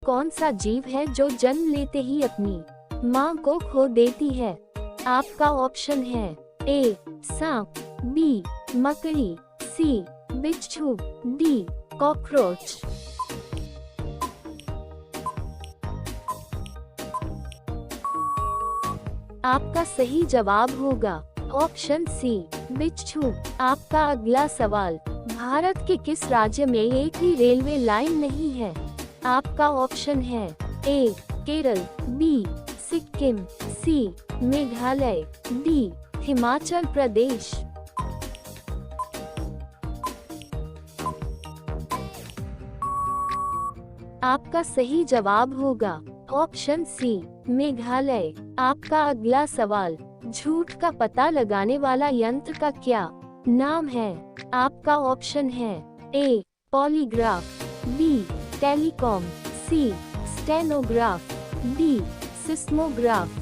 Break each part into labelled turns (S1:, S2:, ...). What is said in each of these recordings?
S1: कौन सा जीव है जो जन्म लेते ही अपनी मां को खो देती है? आपका ऑप्शन है ए सांप, बी मकड़ी, सी बिच्छू, डी कॉकरोच। आपका सही जवाब होगा ऑप्शन सी बिच्छू। आपका अगला सवाल, भारत के किस राज्य में एक भी रेलवे लाइन नहीं है? आपका ऑप्शन है ए केरल, बी सिक्किम, सी मेघालय, डी हिमाचल प्रदेश। आपका सही जवाब होगा ऑप्शन सी मेघालय। आपका अगला सवाल, झूठ का पता लगाने वाला यंत्र का क्या नाम है? आपका ऑप्शन है ए पॉलीग्राफ, बी टेलीकॉम, सी स्टेनोग्राफ, डी सिस्मोग्राफ।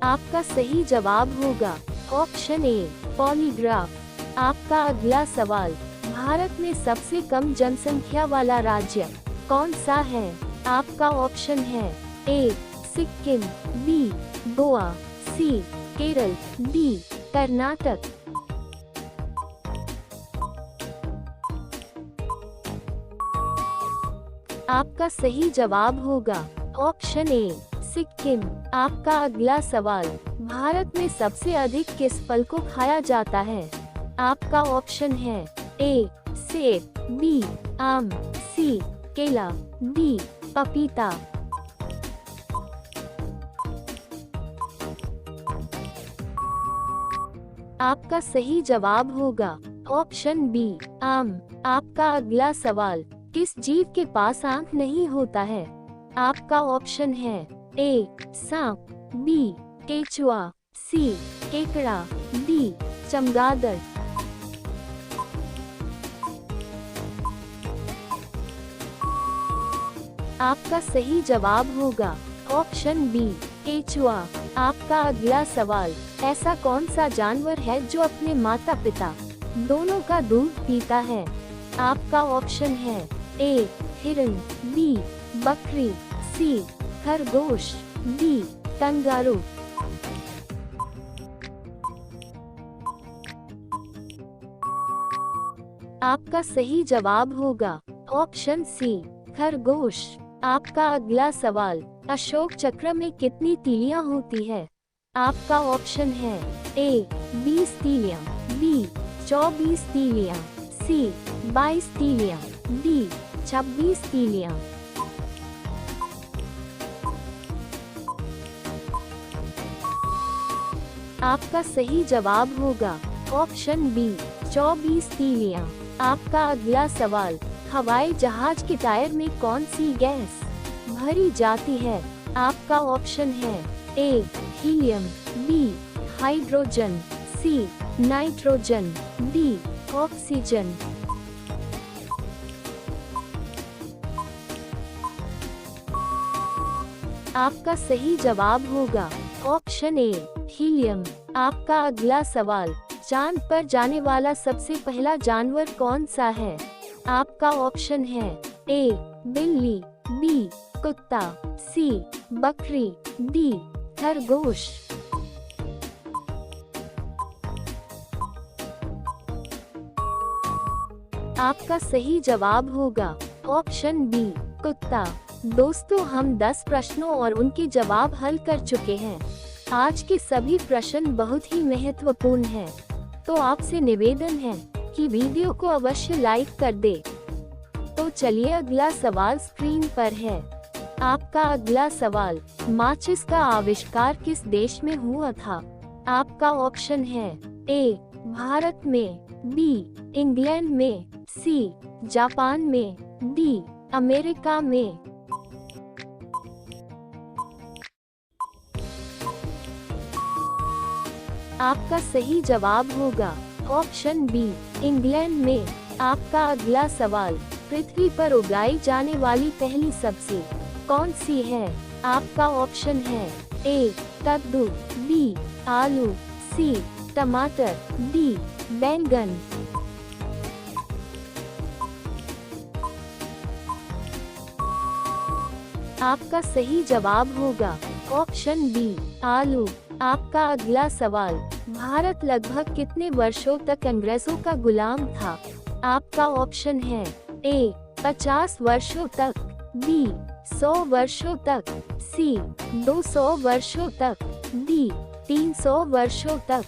S1: आपका सही जवाब होगा ऑप्शन ए पॉलीग्राफ। आपका अगला सवाल, भारत में सबसे कम जनसंख्या वाला राज्य कौन सा है? आपका ऑप्शन है ए सिक्किम, बी गोवा, सी केरल, डी कर्नाटक। आपका सही जवाब होगा ऑप्शन ए सिक्किम। आपका अगला सवाल, भारत में सबसे अधिक किस फल को खाया जाता है? आपका ऑप्शन है ए सेब, बी आम, सी केला, डी पपीता। आपका सही जवाब होगा ऑप्शन बी आम। आपका अगला सवाल, किस जीव के पास आंख नहीं होता है? आपका ऑप्शन है ए सांप, बी केचुआ, सी केकड़ा, डी चमगादड़। आपका सही जवाब होगा ऑप्शन बी केचुआ। आपका अगला सवाल, ऐसा कौन सा जानवर है जो अपने माता पिता दोनों का दूध पीता है? आपका ऑप्शन है ए हिरन, बी बकरी, सी खरगोश, डी कंगारू। आपका सही जवाब होगा ऑप्शन सी खरगोश। आपका अगला सवाल, अशोक चक्र में कितनी तीलियां होती है? आपका ऑप्शन है ए 20 तीलियां, बी 24 तीलियां, सी 22 तीलियां, डी 26 तीलियां। आपका सही जवाब होगा ऑप्शन बी 24 तीलियां। आपका अगला सवाल, हवाई जहाज के टायर में कौन सी गैस भरी जाती है? आपका ऑप्शन है A helium, B hydrogen, C nitrogen, D oxygen. आपका सही जवाब होगा ऑप्शन ए हीलियम। आपका अगला सवाल, चांद पर जाने वाला सबसे पहला जानवर कौन सा है? आपका ऑप्शन है ए बिल्ली, बी कुत्ता, सी बकरी, डी खरगोश। आपका सही जवाब होगा ऑप्शन बी कुत्ता। दोस्तों, हम 10 प्रश्नों और उनके जवाब हल कर चुके हैं। आज के सभी प्रश्न बहुत ही महत्वपूर्ण हैं, तो आपसे निवेदन है कि वीडियो को अवश्य लाइक कर दे। तो चलिए, अगला सवाल स्क्रीन पर है। आपका अगला सवाल, माचिस का आविष्कार किस देश में हुआ था? आपका ऑप्शन है ए भारत में, बी इंग्लैंड में, सी जापान में, डी अमेरिका में। आपका सही जवाब होगा ऑप्शन बी इंग्लैंड में। आपका अगला सवाल, पृथ्वी पर उगाई जाने वाली पहली सब्जी कौन सी है? आपका ऑप्शन है ए कद्दू, बी आलू, सी टमाटर, डी बैंगन। आपका सही जवाब होगा ऑप्शन बी आलू। आपका अगला सवाल, भारत लगभग कितने वर्षों तक अंग्रेजों का गुलाम था? आपका ऑप्शन है ए 50 वर्षों तक, बी 100 वर्षों तक, सी 200 वर्षों तक, डी 300 वर्षों तक।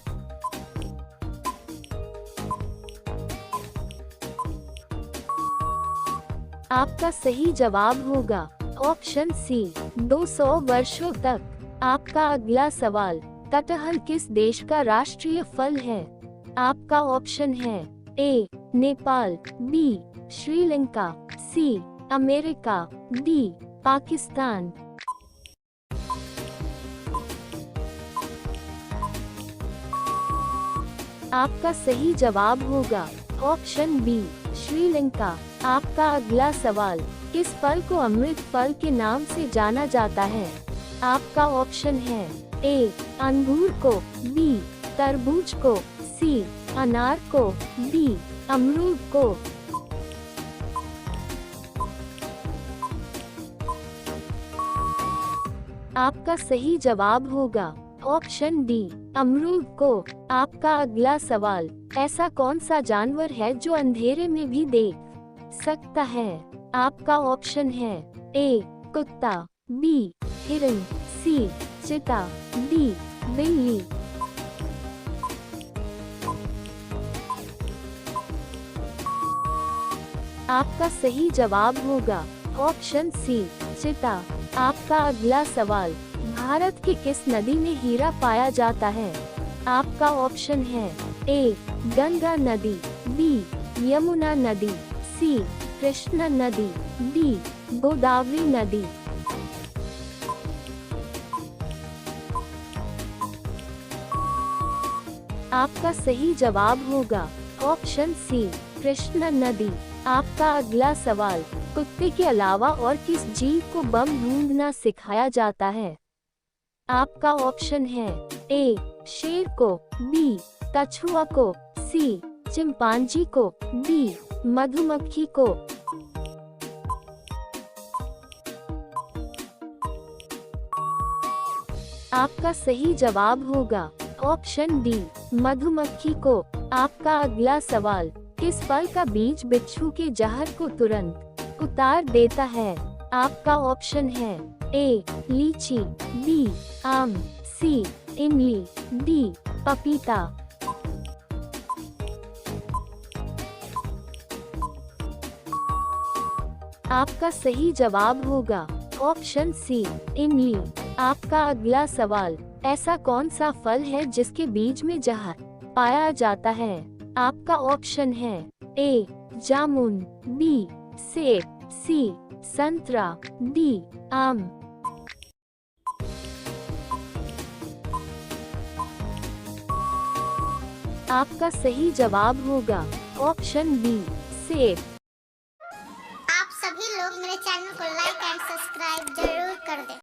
S1: आपका सही जवाब होगा ऑप्शन सी 200 वर्षों तक। आपका अगला सवाल, कटहल किस देश का राष्ट्रीय फल है? आपका ऑप्शन है A Nepal, B Sri Lanka, C America, D Pakistan. आपका सही जवाब होगा ऑप्शन बी श्रीलंका। आपका अगला सवाल, किस फल को अमृत फल के नाम से जाना जाता है? आपका ऑप्शन है ए अंगूर को, बी तरबूज को, सी अनार को, डी अमरूद को। आपका सही जवाब होगा ऑप्शन डी अमरूद को। आपका अगला सवाल, ऐसा कौन सा जानवर है जो अंधेरे में भी देख सकता है? आपका ऑप्शन है ए कुत्ता, बी हिरन, सी चीता, डी बिल्ली। आपका सही जवाब होगा ऑप्शन सी चीता। आपका अगला सवाल, भारत की किस नदी में हीरा पाया जाता है? आपका ऑप्शन है ए गंगा नदी, बी यमुना नदी, सी कृष्णा नदी, डी गोदावरी नदी। आपका सही जवाब होगा ऑप्शन सी कृष्णा नदी। आपका अगला सवाल, कुत्ते के अलावा और किस जीव को बम ढूंढना सिखाया जाता है? आपका ऑप्शन है ए शेर को, बी कछुआ को, सी चिंपांजी को, डी मधुमक्खी को। आपका सही जवाब होगा ऑप्शन डी मधुमक्खी को। आपका अगला सवाल, किस फल का बीज बिच्छू के जहर को तुरंत उतार देता है? आपका ऑप्शन है ए लीची, बी आम, सी इमली, डी पपीता। आपका सही जवाब होगा ऑप्शन सी इमली। आपका अगला सवाल, ऐसा कौन सा फल है जिसके बीज में जहर पाया जाता है? आपका ऑप्शन है ए जामुन, बी सेब, सी संतरा, डी आम। आपका सही जवाब होगा ऑप्शन बी सेब।